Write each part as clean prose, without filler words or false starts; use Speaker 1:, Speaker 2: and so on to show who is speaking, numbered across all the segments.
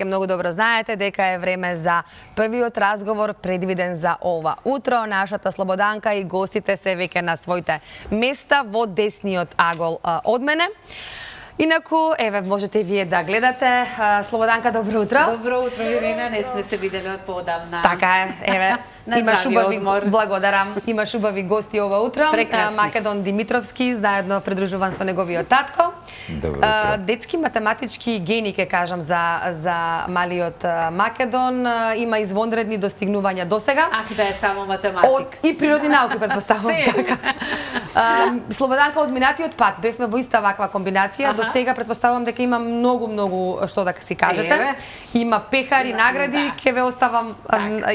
Speaker 1: Многу добро знаете дека е време за првиот разговор предвиден за ова утро. Нашата Слободанка и гостите се веќе на своите места во десниот агол од мене. Инаку, еве, можете и вие да гледате. Слободанка, добро утро.
Speaker 2: Добро утро, Ирина, не сме се видели од поодамна.
Speaker 1: Така е, еве. Имаш убави, благодарам. Имаш убави гости ова утро.
Speaker 2: Прекрасни.
Speaker 1: Македон Димитровски, заедно придружуван со неговиот татко.
Speaker 3: Добро утро.
Speaker 1: Детски математички гени, ке кажам, за малиот Македон. Има извонредни достигнувања досега.
Speaker 2: Ах, да е само математик.
Speaker 1: И природни науки, предпоставувам така. Слободанка, од минатиот пат бевме во иста ваква комбинација. До сега предпоставувам дека има многу што да си кажете. Има пехари, награди, ке ве оставам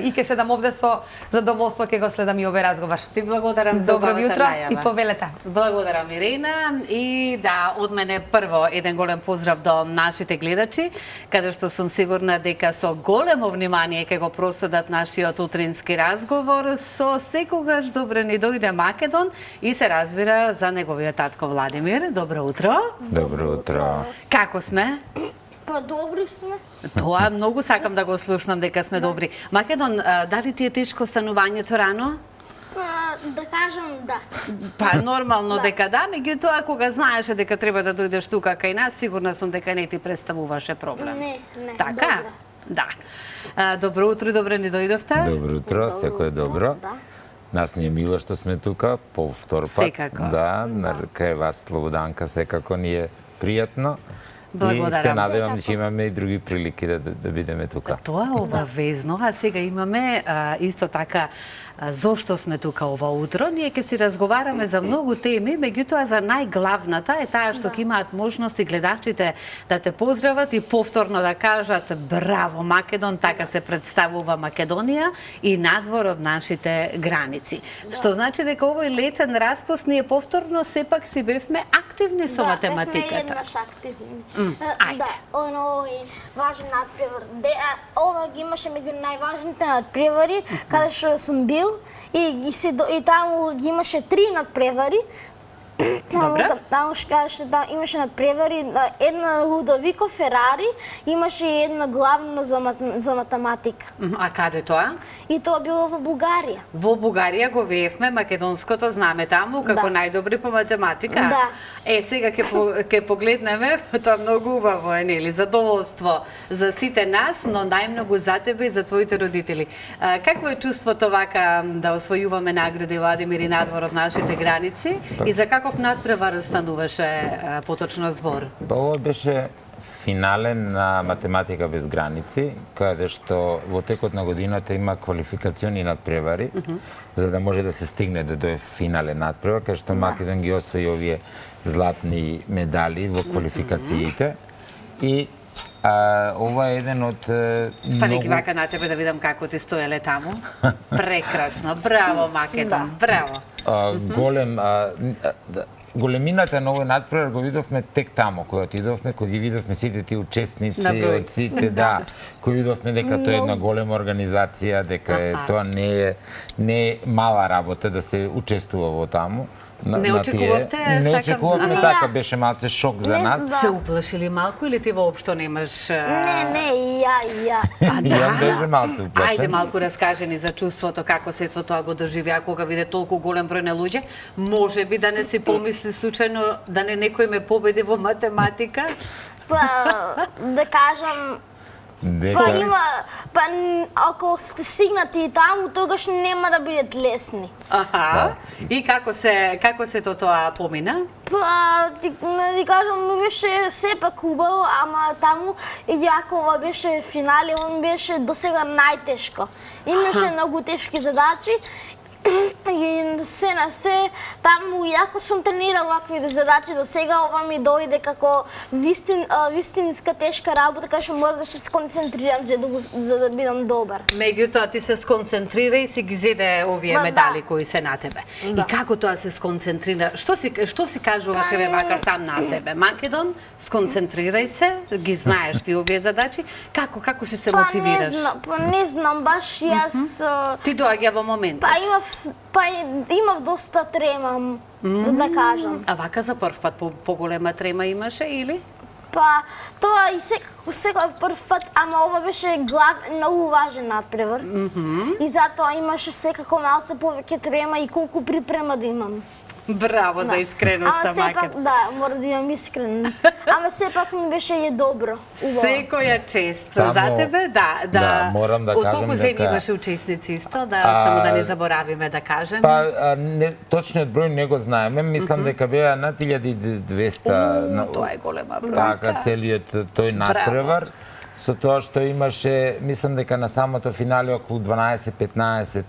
Speaker 1: и ке седам овде со задоволство, ке го следам и овој разговор.
Speaker 2: Ти благодарам за
Speaker 1: Добро
Speaker 2: убавата
Speaker 1: утро
Speaker 2: најава.
Speaker 1: и повелете.
Speaker 2: Благодарам, Ирина. И да, од мене прво еден голем поздрав до нашите гледачи, каде што сум сигурна дека со големо внимание ќе го проследат нашиот утрински разговор. Со секогаш добре ни дојде Македон и се разбира за неговиот татко Владимир. Добро утро.
Speaker 3: Добро утро.
Speaker 2: Како сме?
Speaker 4: Па добри сме.
Speaker 2: Тоа многу сакам да го слушнам дека сме добри. Македон, дали ти е тешко станувањето рано?
Speaker 4: Па, да кажам да.
Speaker 2: Па нормално дека да, меѓутоа кога знаеше дека треба да дојдеш тука кај нас, сигурна сум дека не ти представуваше проблем.
Speaker 4: Не,
Speaker 2: Така?
Speaker 4: добро.
Speaker 2: Да. Добро утро и добре ни дојдовте.
Speaker 3: Добро утро, секој е добро.
Speaker 4: Да.
Speaker 3: Нас ни е мило што сме тука по втор пат.
Speaker 2: Секако.
Speaker 3: Да, кај вас Слободанка секако ни е пријатно.
Speaker 2: Благодарам.
Speaker 3: И се надевам дека имаме и други прилики да бидеме тука.
Speaker 2: Тоа е обавезно, а сега имаме исто така зошто сме тука ова утро. Ние ќе си разговараме за многу теми, меѓутоа за најглавната е таа што ќе имаат можност и гледачите да те поздрават и повторно да кажат браво Македон, така се представува Македонија и надвор од нашите граници. Што значи дека овој летен распуст ние повторно сепак си бевме активни со
Speaker 4: Бевме
Speaker 2: математиката.
Speaker 4: еднаш активни.
Speaker 2: ајде.
Speaker 4: Да, оно и важен надпревар. Ова ги имаше меѓу најважните надпревари, каде што сум бил и таму ги имаше 3 надпревари.
Speaker 2: Добре.
Speaker 4: Таму што имаше надпревари, една Лудовико Ферари, имаше и една главно за математика.
Speaker 2: А каде тоа?
Speaker 4: И тоа било во Бугарија.
Speaker 2: Во Бугарија го веевме македонското знаме таму како
Speaker 4: Да.
Speaker 2: најдобри по математика.
Speaker 4: Да.
Speaker 2: Сега ќе погледнеме, тоа многу убаво е, нели, задоволство за сите нас, но најмногу за тебе и за твоите родители. Какво е чувството вака да освојуваме награди Владимир и надвор од нашите граници и за каков надпревар стануваше поточно збор?
Speaker 3: Па ова беше финален на Математика без граници, каде што во текот на годината има квалификациони надпревари, за да може да се стигне до тој финален надпревар, каде што Македон ги освои овие златни медали во квалификациите. И ова е еден од
Speaker 2: Стани ги вака на тебе да видам како ти стоеле таму. Прекрасно. Браво Македон. Браво.
Speaker 3: Големината на овој надпревар го видовме тек таму, кога отидовме, кога ги видовме сите тие учесници,
Speaker 2: На број.
Speaker 3: од сите, да, кои видовме дека тоа е една голема организација, дека тоа не е мала работа да се учествува во таму.
Speaker 2: Не очекувавте,
Speaker 3: Не
Speaker 2: сакам-
Speaker 3: очекувавме, така беше малце шок за
Speaker 4: Не,
Speaker 3: нас.
Speaker 4: да.
Speaker 2: Се уплашили малку или ти воопшто немаш...
Speaker 4: Не, и ја.
Speaker 3: И ја беше малце уплашен.
Speaker 2: Ајде малку раскажи ни за чувството, како се тоа го доживеа кога виде толку голем број на луѓе. Може би да не си помисли случајно да не некој ме победи во математика?
Speaker 4: Па, да кажам, ако сте стигнати таму, тогаш нема да бидат лесни.
Speaker 2: Аха. И како се тоа помина?
Speaker 4: Па, да кажам, беше сепак убаво, ама таму Јакова беше финале, он беше досега најтешко. Имаше многу тешки задачи, и се на се, таму јако сум тренирал вакви задачи до сега, ова ми дојде како вистинска тешка работа, кај што мора да се сконцентрирам за да бидам добар.
Speaker 2: Меѓутоа ти се сконцентрира и си ги зеде овие
Speaker 4: Ба,
Speaker 2: медали
Speaker 4: да.
Speaker 2: кои се на тебе.
Speaker 4: Да.
Speaker 2: И како тоа се сконцентрира? Што си кажуваш еве вака сам на себе? Македон, сконцентрирај се, ги знаеш ти овие задачи. Како си се мотивираш?
Speaker 4: Не знам, баш јас...
Speaker 2: Ти доаѓа во моментот.
Speaker 4: Имав доста трема, да кажам.
Speaker 2: А вака за прв пат поголема трема имаше или?
Speaker 4: Па, тоа и секој прв пат, ама ова беше многу важен надпревар. И затоа имаше секако малце повеќе трема и колку припрема да имам.
Speaker 2: Браво за искреноста,
Speaker 4: Ама сепак,
Speaker 2: Маке.
Speaker 4: да, мора да имам искрен. Ама сепак ми беше и добро. Убаво.
Speaker 2: Секоја чест
Speaker 3: Само-
Speaker 2: за тебе,
Speaker 3: Да, морам да
Speaker 2: Од
Speaker 3: кажам
Speaker 2: колку земји
Speaker 3: дека-
Speaker 2: имаше учесници исто, само да не заборавиме да кажеме.
Speaker 3: Па, точниот број не го знаеме, мислам дека беа над 1200
Speaker 2: Тоа е голема бројка.
Speaker 3: така целиот тој надпревар. Со тоа што имаше, мислам дека на самото финале околу 12-15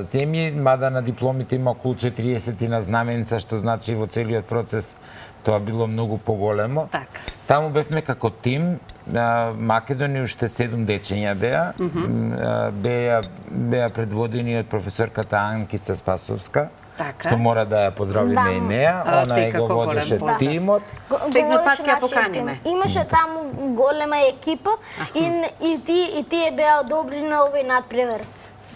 Speaker 3: земји, мада на дипломите има околу 40 на знаменца, што значи во целиот процес тоа било многу поголемо.
Speaker 2: Така.
Speaker 3: Таму бевме како тим, Македонија уште 7 дечења беа, беа предводени од професорката Анкица Спасовска,
Speaker 2: Така.
Speaker 3: што мора да ја поздравиме
Speaker 4: Да.
Speaker 3: и неа, она е
Speaker 2: секако
Speaker 3: го водеше
Speaker 2: голем поздрав.
Speaker 3: тимот.
Speaker 2: Следниот пат
Speaker 4: Водеше
Speaker 2: ќе ја
Speaker 4: нашиот
Speaker 2: поканиме.
Speaker 4: тим. Имаше таму голема екипа и тие беа добри на овој надпревар.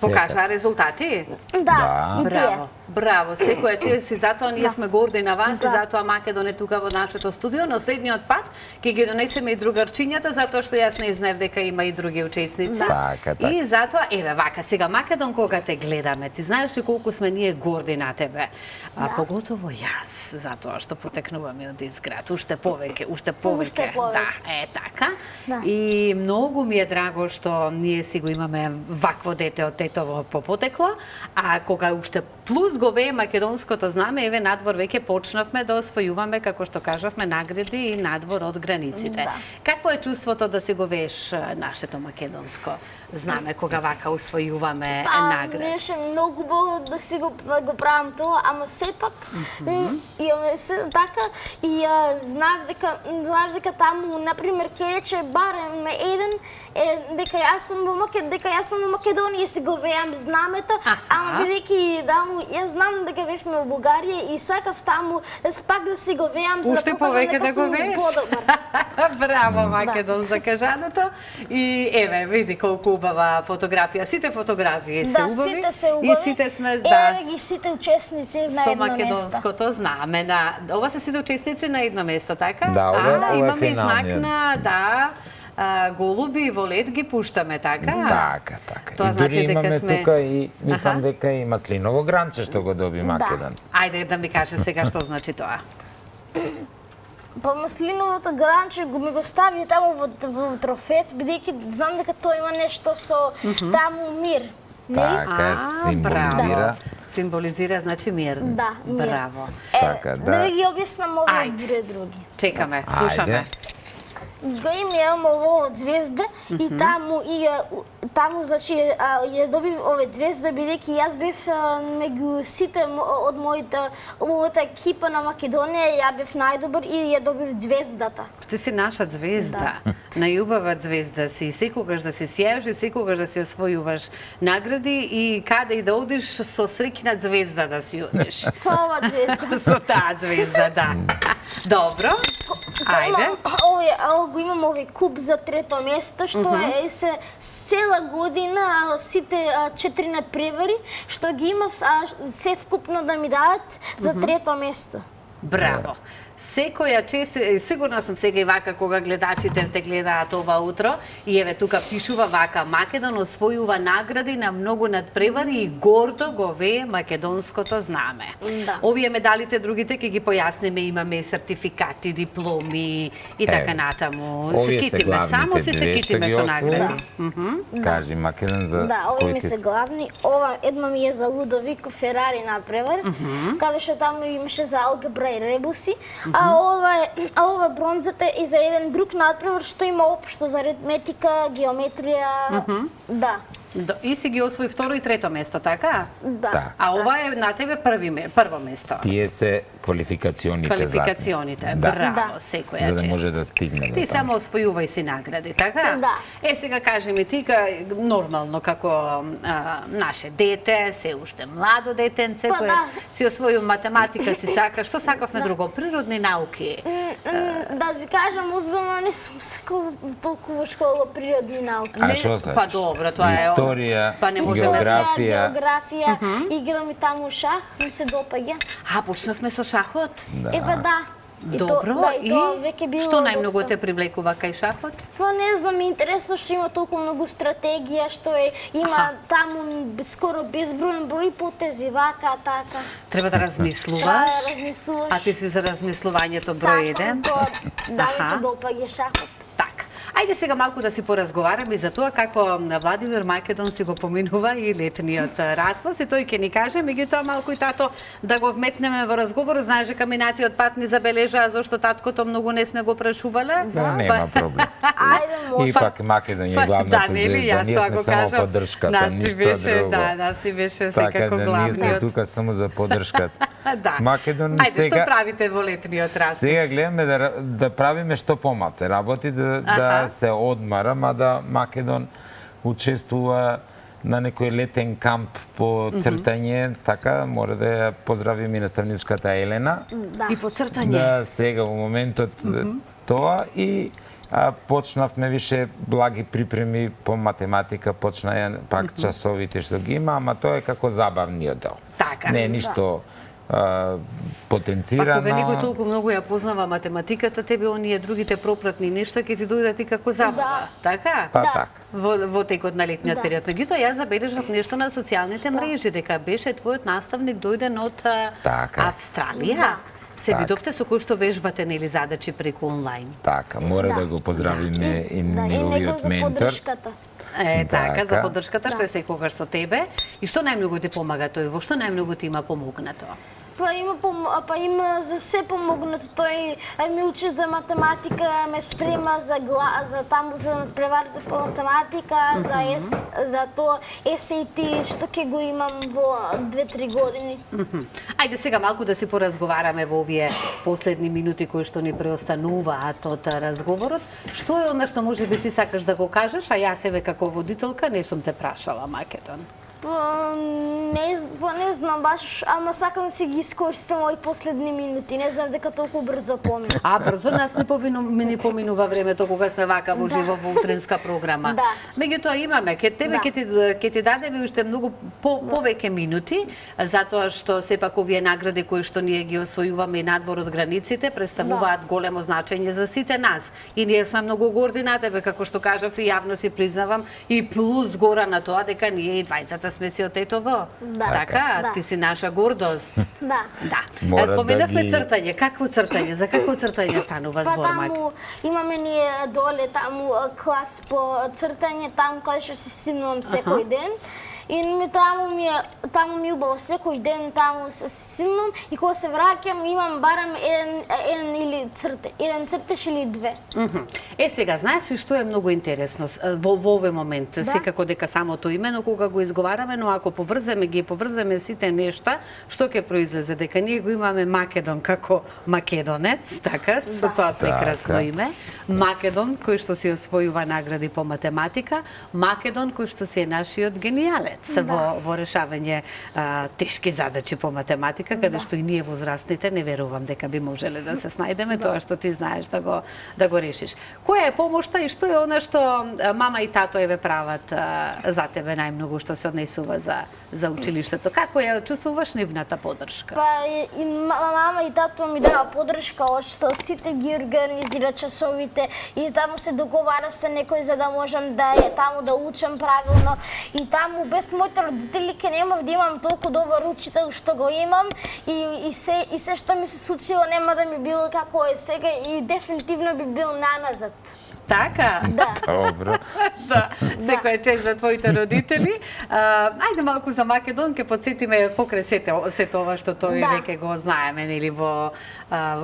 Speaker 2: Покажа резултати?
Speaker 4: Да, и тие.
Speaker 2: Браво, браво. Секоја чест и затоа ние сме горди на вас и
Speaker 4: Да.
Speaker 2: затоа Македон е тука во нашето студио. Но следниот пат ќе ги донесеме и другарчињата, затоа што јас не знаев дека има и други учесници.
Speaker 3: Така, така.
Speaker 2: И затоа, еве вака, сега Македон кога те гледаме, ти знаеш ли колку сме ние горди на тебе? А поготово јас, затоа што потекнуваме од изград, уште повеќе.
Speaker 4: Уште повеќе.
Speaker 2: Да, е така.
Speaker 4: Да.
Speaker 2: И многу ми е драго што ние си го имаме вакво дете од тетово по потекло, а кога уште плюс го вее македонското знаме, еве надвор веќе почнавме да освојуваме, како што кажавме, награди и надвор од границите.
Speaker 4: Да.
Speaker 2: Какво е чувството да си го вееш нашето македонско знаме кога вака освојуваме награди?
Speaker 4: Беше многу убаво да го правам тоа, ама сепак имаме се така и знаев дека таму на пример ќе рече барем еден дека јас сум во Македонија си го веам знамето, ама бидејќи таму јас знам дека бевме во Бугарија и сакав таму пак да си го веам за да
Speaker 2: Уште
Speaker 4: покажам
Speaker 2: повеќе
Speaker 4: дека
Speaker 2: да го
Speaker 4: сум
Speaker 2: вееш.
Speaker 4: подобар.
Speaker 2: Браво, Македон, за кажаното. И еве, види колку убава фотографија. Сите фотографии се
Speaker 4: Да,
Speaker 2: убави.
Speaker 4: сите се убави.
Speaker 2: И сите сме, да,
Speaker 4: Еве ги сите учесници на
Speaker 2: со
Speaker 4: едно место.
Speaker 2: македонското знаме. Ова се сите учесници на едно место, така?
Speaker 3: Да, ова е
Speaker 2: имаме и знак
Speaker 3: финалниот.
Speaker 2: на, голуби и во лед ги пуштаме, така?
Speaker 3: Така, така.
Speaker 2: Тоа
Speaker 3: И
Speaker 2: значи
Speaker 3: дури
Speaker 2: дека
Speaker 3: имаме
Speaker 2: сме-
Speaker 3: тука и мислам
Speaker 2: Аха.
Speaker 3: дека и маслиново гранче што го доби Македон.
Speaker 2: Ајде да ми каже сега што значи тоа.
Speaker 4: Па маслиновото гранче ми го стави таму во трофет, бидејќи знам дека тоа има нешто со таму мир. Нели?
Speaker 3: Така символизира.
Speaker 2: Браво. Символизира, значи мир.
Speaker 4: Да, мир.
Speaker 2: Браво.
Speaker 3: Така,
Speaker 4: Да
Speaker 3: да.
Speaker 4: ви ги објаснам овие
Speaker 2: Ајде.
Speaker 4: други.
Speaker 2: Чекаме, слушаме.
Speaker 3: Ајде.
Speaker 4: Го имам ово од звезда и таму значи ја добив овие звезда бидејќи јас бев меѓу сите од мојата екипа на Македонија, ја бев најдобар и ја добив звездата.
Speaker 2: Ти си наша звезда, најубава звезда си, секогаш да се сјаеш и секогаш да си освојуваш награди и каде и да одиш со среќна звезда да си одиш.
Speaker 4: Со ова звезда.
Speaker 2: Со таа звезда, да. Добро, ајде.
Speaker 4: Го имам овој куп за трето место, што е цела година сите 4 надпревари, што ги имав се вкупно да ми дадат за трето место.
Speaker 2: Браво. Секоја чест, сигурна сум сега и вака кога гледачите те гледаат ова утро и еве тука пишува вака Македон освојува награди на многу надпревари и гордо го вее македонското знаме.
Speaker 4: Да.
Speaker 2: Овие медалите другите ќе ги појасниме, имаме сертификати, дипломи и така натаму. Се
Speaker 3: Овие се
Speaker 2: китиме,
Speaker 3: главните
Speaker 2: само се
Speaker 3: две што
Speaker 2: китиме
Speaker 3: ги
Speaker 2: со
Speaker 3: освои.
Speaker 2: награди.
Speaker 3: Кажи Македон за
Speaker 4: Да, овие
Speaker 3: кои
Speaker 4: ми
Speaker 3: ти
Speaker 4: се главни. Ова едно ми е за Лудовико Ферари надпревар, каде што таму имаше за алгебра и ребуси, а ова бронзата е за еден друг надпревар што има општо за аритметика, геометрија. Да.
Speaker 2: И си ги освои второ и трето место, така?
Speaker 4: Да.
Speaker 3: Да.
Speaker 2: А ова е на тебе прво место.
Speaker 3: Тие се квалификационите
Speaker 2: Квалификационите,
Speaker 3: задни. Да.
Speaker 2: браво,
Speaker 4: Да.
Speaker 2: секоја
Speaker 3: За да
Speaker 2: чест.
Speaker 3: може да стигне до
Speaker 2: Ти
Speaker 3: таму.
Speaker 2: само освојувај си награди, така?
Speaker 4: Да.
Speaker 2: Сега кажи ми ти, нормално како наше дете, се уште младо детенце,
Speaker 4: Па
Speaker 2: кое
Speaker 4: да.
Speaker 2: си освоил математика, си сака, што сакавме друго? Природни науки.
Speaker 4: Да ви кажам, озбилно не сум сакал толку во школа природни науки.
Speaker 3: А што сакаш?
Speaker 2: Па добро, тоа е...
Speaker 3: Историја,
Speaker 2: Па не можеме
Speaker 3: географија.
Speaker 4: Географија, играм и таму шах, ми се допаѓа.
Speaker 2: А, почнавме со шахот?
Speaker 3: Да.
Speaker 4: Епа да.
Speaker 2: Добро,
Speaker 4: и тоа веќе било
Speaker 2: што најмногу
Speaker 4: доста.
Speaker 2: те привлекува кај шахот?
Speaker 4: Па не знам, интересно што има толку многу стратегија, што има таму скоро безброен број потези, вака, така.
Speaker 2: Треба да размислуваш.
Speaker 4: Размислуваш.
Speaker 2: А ти си за размислувањето број 1?
Speaker 4: Тоа, да ми
Speaker 2: Аха.
Speaker 4: се допаѓа шахот.
Speaker 2: Така. Ајде сега малку да си поразговараме за тоа како Владимир Македон си го поминува и летниот распас и тој ќе ни каже, меѓутоа малку и тато да го вметнеме во разговор. Знаеш дека минатиот пат ни забележаа зошто таткото многу не сме го прашувале.
Speaker 3: Да, нема проблем.
Speaker 4: Ајде, може.
Speaker 3: Ипак Македонија е главната
Speaker 2: Да, нели,
Speaker 3: звезда,
Speaker 2: јас
Speaker 3: ние
Speaker 2: тоа
Speaker 3: сме
Speaker 2: го
Speaker 3: само
Speaker 2: кажав.
Speaker 3: поддршката,
Speaker 2: Нас ни
Speaker 3: ништо
Speaker 2: беше,
Speaker 3: друго.
Speaker 2: да, нас ни беше
Speaker 3: Така
Speaker 2: секако
Speaker 3: да, ние сме
Speaker 2: главниот.
Speaker 3: тука само за поддршката.
Speaker 2: Да.
Speaker 3: Македон
Speaker 2: Ајде, што
Speaker 3: сега
Speaker 2: правите во летниот распас?
Speaker 3: Сега гледаме да правиме што помалце работи, да се одмарам, а да Македон учествува на некој летен камп по цртање, така мора да ја поздравим и наставничката Елена.
Speaker 4: Да.
Speaker 2: И по цртање.
Speaker 3: Да, сега во моментот тоа и почнавме више благи припреми по математика, почна пак часовите што ги има, ама тоа е како забавниот дел.
Speaker 2: Така.
Speaker 3: Не е ништо потенцирано.
Speaker 2: Ако некој толку многу ја познава математиката, тебе оние другите пропратни нешта ќе ти дојдат и како забава. Така?
Speaker 3: Па
Speaker 4: Да.
Speaker 3: така.
Speaker 2: Во текот на летниот
Speaker 4: Да.
Speaker 2: период. Меѓутоа, јас забележав нешто на социјалните мрежи, дека беше твојот наставник дојден од
Speaker 3: Така.
Speaker 2: Австралија.
Speaker 4: Да.
Speaker 2: Се
Speaker 3: Така.
Speaker 2: видовте со кој што вежбате нели задачи преку онлайн.
Speaker 3: Така, мора да го поздравиме и
Speaker 4: Да, и
Speaker 3: неговиот
Speaker 4: некој за
Speaker 3: ментор.
Speaker 4: поддршката.
Speaker 2: Така, за
Speaker 3: Така.
Speaker 2: поддршката што е секогаш со тебе. И што најмногу ти помага тој? Во што најмногу ти има помогнато?
Speaker 4: Па има за се помогнато. Тој ме учи за математика, ме спрема за таму за надпреварите по математика, за тоа SAT што ќе го имам во 2-3 години.
Speaker 2: Ајде сега малку да си поразговараме во овие последни минути кои што ни преостануваат од разговорот. Што е она што можеби ти сакаш да го кажеш, а јас еве како водителка не сум те прашала, Македон?
Speaker 4: Не знам баш, ама сакам да си ги искористам овои последни минути. Не знам дека толку брзо помина.
Speaker 2: А брзо нас не поминува времето кога сме вака во живо во утринска програма.
Speaker 4: Да.
Speaker 2: Меѓутоа имаме, тебе ќе ти дадеме уште многу повеќе минути, затоа што сепак овие награди кои што ние ги освојуваме и надвор од границите представуваат големо значење за сите нас. И ние сме многу горди на тебе, како што кажав и јавно си признавам, и плюс гора на тоа дека ние и двајцата сме си од ЕТОВ.
Speaker 4: Да.
Speaker 2: Така,
Speaker 4: Да.
Speaker 2: ти си наша гордост.
Speaker 4: Да.
Speaker 2: Да.
Speaker 3: Мора да
Speaker 2: Споменавме
Speaker 3: ги-
Speaker 2: цртање. Какво цртање? За какво цртање станува
Speaker 4: Па
Speaker 2: збор, Мак?
Speaker 4: таму имаме ние доле таму клас по цртање, таму каде што се симнувам секој ден. И таму ми убаво секој ден, таму се симнувам и кога се враќам имам барам еден цртеж или две.
Speaker 2: Сега, знаеш ли што е многу интересно во овој момент? Секако дека самото име, но кога го изговараме, но ако ги поврземе сите нешта, што ќе произлезе? Дека ние го имаме Македон како македонец, така, со тоа прекрасно
Speaker 3: Така.
Speaker 2: име. Македон, кој што си освојува награди по математика, Македон, кој што си е нашиот гениалец во решавање тешки задачи по математика, каде што и ние возрастните не верувам дека би можеле да се снајдеме тоа што ти знаеш да го решиш. Која е помошта и што е она што мама и тато еве прават за тебе најмногу што се однесува за училиштето? Како ја чувствуваш нивната поддршка?
Speaker 4: Па и мама и тато ми дава поддршка од што сите ги организира часовите и таму се договара со некој за да можам да таму да учам правилно и таму без моите родители ке немав да имам толку добар учител што го имам и се што ми се случило нема да ми било како е сега и дефинитивно би бил наназад.
Speaker 2: Така?
Speaker 4: Да.
Speaker 3: Добро.
Speaker 2: Да, секоја чест за твоите родители. Ајде малку за Македон, ќе подсетиме покрај сето ова што тој веќе го знаеме, нели, во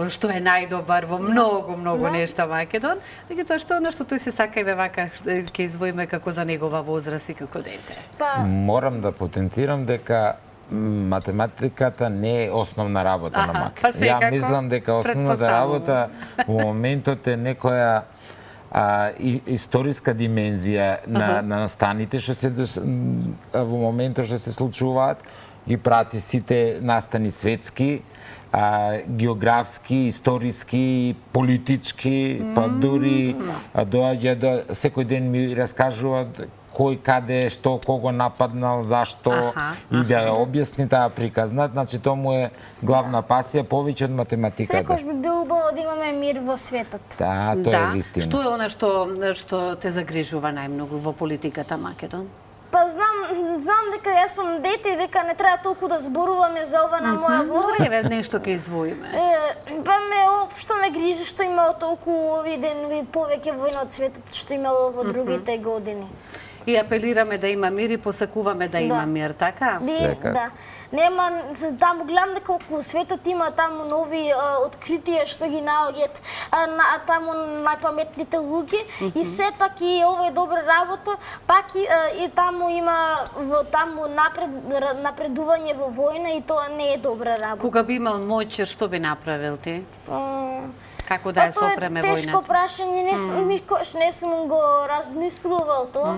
Speaker 2: што е најдобар во многу нешта Македон. Меѓутоа што она што тој се сака и вака ќе извоиме како за негова возраст и како дете.
Speaker 3: Морам да потенцирам дека математиката не е основна работа на Маке.
Speaker 2: Па секако,
Speaker 3: Ја мислам дека основната работа во моментот е некоја историска димензија на настаните што се во моментот што се случуваат и прати сите настани светски, географски, историски, политички, па дури доаѓа секој ден ми раскажуваат кој, каде, што, кого нападнал, зашто, и да ја објасни таа приказна. Значи, тоа му е главна пасија, повеќе од математиката.
Speaker 4: Секој би бил убаво да имаме мир во светот.
Speaker 3: Да, тоа е вистина.
Speaker 2: Што е она што те загрижува најмногу во политиката, Македон?
Speaker 4: Па знам дека јас сум дете и дека не треба толку да зборуваме за ова на моја возраст.
Speaker 2: Еве нешто ќе издвоиме.
Speaker 4: Па општо ме грижи што имало толку овие денови повеќе војна од светот што имало во другите години.
Speaker 2: И апелираме да има мир и посакуваме да има мир, така?
Speaker 4: Да. Нема, таму гледам дека околу светот има таму нови откритија што ги наоѓаат таму најпаметните луѓе и сепак и ова е добра работа, пак и таму има таму напредување во војна и тоа не е добра работа.
Speaker 2: Кога би имал моќ, што би направил ти? Како да ја сопреме војната?
Speaker 4: Тоа е тешко прашање, никош не сум го размислувал тоа.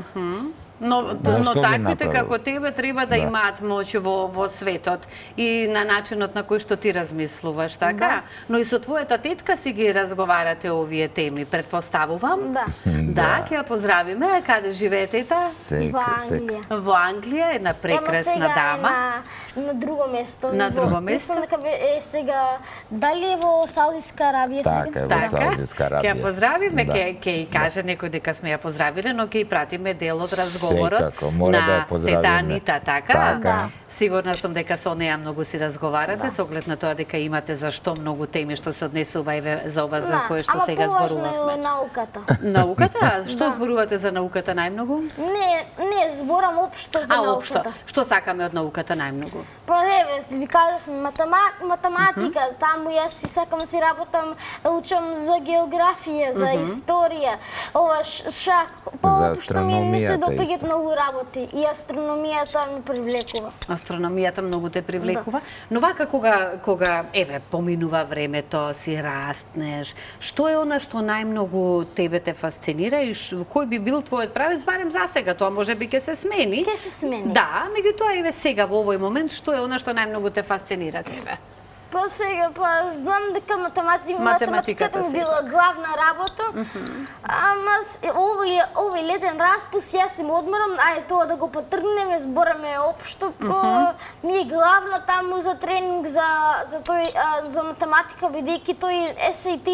Speaker 2: Но таквите како тебе треба да имаат моќ во светот и на начинот на кој што ти размислуваш, така? Но и со твојата тетка си ги разговарате овие теми, предпоставувам?
Speaker 4: Да.
Speaker 2: Да, ќе ја поздравиме. Каде живеете та?
Speaker 4: Во Англија.
Speaker 2: Во Англија, една прекрасна дама.
Speaker 4: На друго место.
Speaker 2: На друго место?
Speaker 4: Мислам дека е сега, дали е во Саудитска Арабија сега?
Speaker 3: Така е, во Саудитска Арабија.
Speaker 2: Ќе ја поздравиме, ќе и каже некој дека сме ја поздравиле, но ќе и пратиме дел од разговорот на тета Анита, така? Сигурна сум дека со неја многу си разговарате, со оглед на тоа дека имате за што многу теми што се однесува и за ова за кое што сега зборувавме.
Speaker 4: Ама поважно е науката.
Speaker 2: Науката? Што зборувате за науката најмногу?
Speaker 4: Не, зборам општо за науката.
Speaker 2: Што сакаме од науката најмногу?
Speaker 4: Па еве, ви кажав математика, таму јас си сакам да си работам, да учам за географија, за историја, ова шах, поопшто ми се допаѓаат многу работи и астрономијата ме привлекува.
Speaker 2: Астрономијата многу те привлекува, но вака кога еве поминува времето, си растнеш, што е она што најмногу тебе те фасцинира и кој би бил твојот правец, барем за сега, тоа можеби ќе се смени.
Speaker 4: Ќе се смени.
Speaker 2: Да, меѓутоа еве сега во овој момент што е она што најмногу те фасцинира тебе?
Speaker 4: Па сега, знам дека математиката ми била главна работа, ама овој летен распуст јас им одморам, ајде тоа да го потргнеме, збораме општо, ми е главна таму за тренинг за математика, бидејќи тој SAT,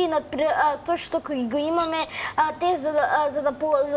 Speaker 4: тој што го имаме, тест за да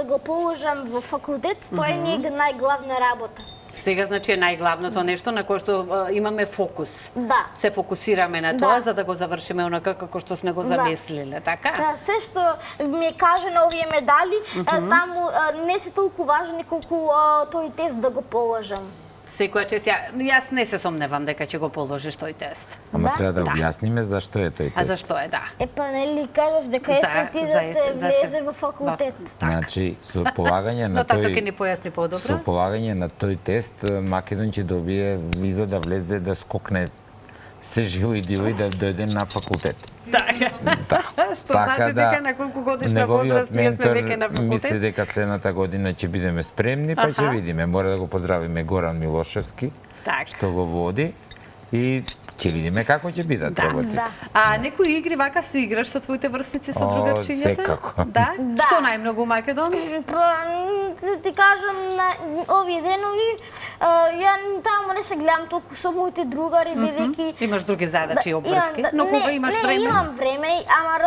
Speaker 4: го положам во факултет, тоа е најглавна работа.
Speaker 2: Сега, значи, е најглавното нешто на кое што имаме фокус.
Speaker 4: Да.
Speaker 2: Се фокусираме на тоа за да го завршиме онака како што сме го замислиле, така?
Speaker 4: Да, се што ми каже на овие медали, таму не се толку важни колку тој тест да го положам.
Speaker 2: Секоја чест, јас не се сомневам дека ќе го положиш тој тест.
Speaker 3: Ама треба да објасниме зашто е тој тест.
Speaker 2: А зашто е, да?
Speaker 4: Па нели кажав дека SAT да се влезе во факултет.
Speaker 3: Значи, со полагање на
Speaker 2: тој... Но тато ќе ни појасни подобро.
Speaker 3: Со полагање на тој тест, Македон ќе добие виза да влезе да скокне се живо и диво и да дојде на факултет.
Speaker 2: Што значи дека на колку годишна возраст ние сме веќе на факултет?
Speaker 3: Мисли дека следната година ќе бидеме спремни, па ќе видиме. Мора да го поздравиме Горан Милошевски, што го води и ќе видиме како ќе бидат работите.
Speaker 2: А некои игри вака се играш со твоите врсници, со другарчињата?
Speaker 3: Секако.
Speaker 2: Да? Што најмногу, Македон?
Speaker 4: Ти кажам, на овие денови, ја таму не се гледам толку со моите другари, бидејќи...
Speaker 2: Имаш други задачи и обврски, но кога имаш време?
Speaker 4: Не, имам време, ама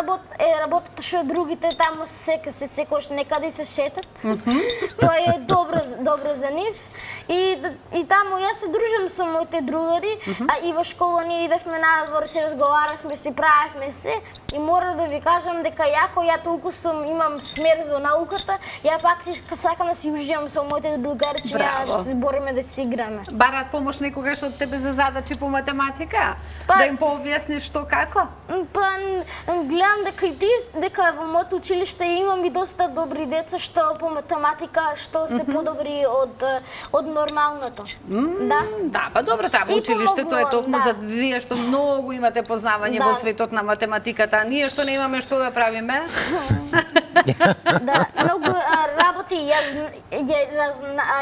Speaker 4: работата што е другите, таму се секојаш некаде се шетат. Тоа е добро за нив. И таму јас се дружам со моите другари, а и во школа ние идевме надвор, се разговаравме, си правевме се и мора да ви кажам дека ја толку имам смер во науката, ја пак сакам да си уживам со моите другари, че да се збориме да си играме.
Speaker 2: Бараат помош некогаш од тебе за задачи по математика? Да им пообјасниш што како?
Speaker 4: Па гледам дека во моето училиште имам и доста добри деца што по математика што се подобри од нормалното.
Speaker 2: Да, па добро, таму училиштето е токму за вие што многу имате познавање во светот на математиката, а ние што не имаме што да правиме?
Speaker 4: Да, многу работи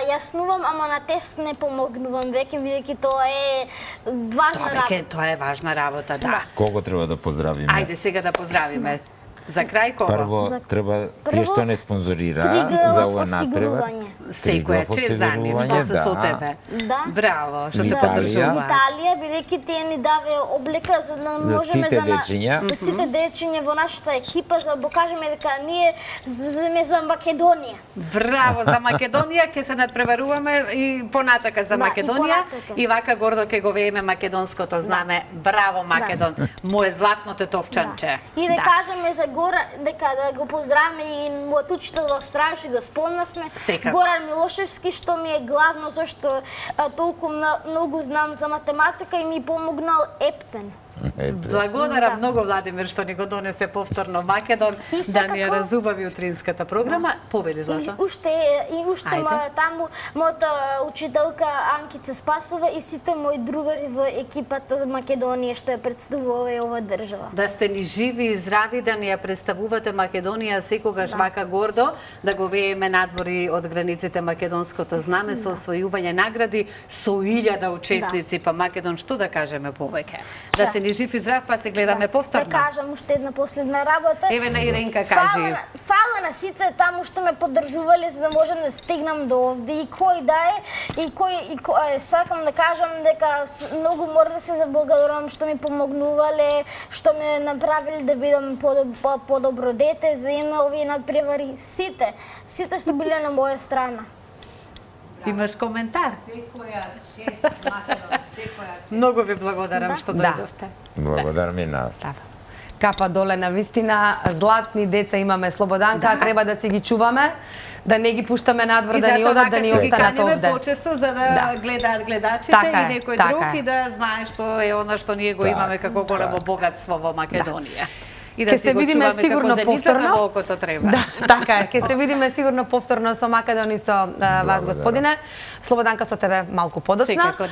Speaker 4: јаснувам, ама на тест не помогнувам веќе, бидејќи тоа е важна работа.
Speaker 2: Тоа е важна работа, да.
Speaker 3: Кого треба да поздравиме?
Speaker 2: Ајде сега да поздравиме. За крај кого?
Speaker 3: Прво, треба тие
Speaker 4: Прво,
Speaker 3: што не спонзорира
Speaker 4: 3
Speaker 3: за
Speaker 4: г
Speaker 3: овој натпревар.
Speaker 4: осигурување.
Speaker 2: Секој чест за нив, што се со тебе.
Speaker 4: Да.
Speaker 2: Браво, што те
Speaker 3: Италија.
Speaker 2: поддржува.
Speaker 4: Италија, бидејќи тие ни даве облека за да можеме
Speaker 3: сите
Speaker 4: да
Speaker 3: дечиња.
Speaker 4: за сите дечиња во нашата екипа за да покажеме дека ние сме за Македонија.
Speaker 2: Браво за Македонија, ќе се надпреваруваме и понатака за
Speaker 4: Да, и
Speaker 2: Македонија.
Speaker 4: понатака.
Speaker 2: И вака гордо ќе го вееме македонското знаме. Браво Македон, моје златно тетовчанче.
Speaker 4: И да кажеме за Гора, дека да го поздравиме и мојот учител во Австралија, што го спомнавме.
Speaker 2: Секако.
Speaker 4: Горан Милошевски, што ми е главно зашто толку многу знам за математика и ми помогнал Ептен.
Speaker 2: Благодарам многу Владимир што ни го донесе повторно Македон
Speaker 4: И
Speaker 2: да ни ја
Speaker 4: секако-
Speaker 2: разубави утринската програма. Повели
Speaker 4: И
Speaker 2: Злато.
Speaker 4: уште
Speaker 2: Ајде.
Speaker 4: таму мојата учителка Анкица Спасова и сите мои другари во екипата за Македонија што ја представува ова држава.
Speaker 2: Да сте ни живи и здрави, да ни ја представувате Македонија секогаш вака гордо, да го вееме надвори од границите македонското знаме со освојување награди со 1000 учесници, па Македон што да кажеме повеќе. Да се ни жив и здрав, па се гледаме повторно.
Speaker 4: Да кажам уште една последна работа.
Speaker 2: Еве на Иренка кажи.
Speaker 4: Фала на сите таму што ме поддржувале за да можам да стигнам до овде и кој да е сакам да кажам дека многу мора да се заблагодарувам што ми помогнувале, што ме направиле да бидам подобро дете, за да има овие надпревари. Сите што биле на моја страна.
Speaker 2: Имаш коментар?
Speaker 1: Секоја чест, Македон, секоја чест.
Speaker 2: Многу ви благодарам што
Speaker 1: Да.
Speaker 2: дојдовте.
Speaker 3: Благодарам и нас.
Speaker 1: Капа доле на вистина, златни деца имаме Слободанка, треба да си ги чуваме, да не ги пуштаме надвор, да ни одат, да ни останат овде.
Speaker 2: Почесто за да гледаат гледачите
Speaker 1: Така е,
Speaker 2: и некој
Speaker 1: така
Speaker 2: друг
Speaker 1: е.
Speaker 2: и да знае што е она што ние го имаме како големо богатство во Македонија. И да
Speaker 1: Ќе
Speaker 2: си
Speaker 1: се
Speaker 2: го
Speaker 1: видиме
Speaker 2: чуваме
Speaker 1: сигурно
Speaker 2: како зеницата
Speaker 1: повторно.
Speaker 2: во окото треба.
Speaker 1: Да, така е. Ќе се видиме сигурно повторно со Македон и со вас, господине. Слободанка, со тебе малку подоцна.
Speaker 2: Секако,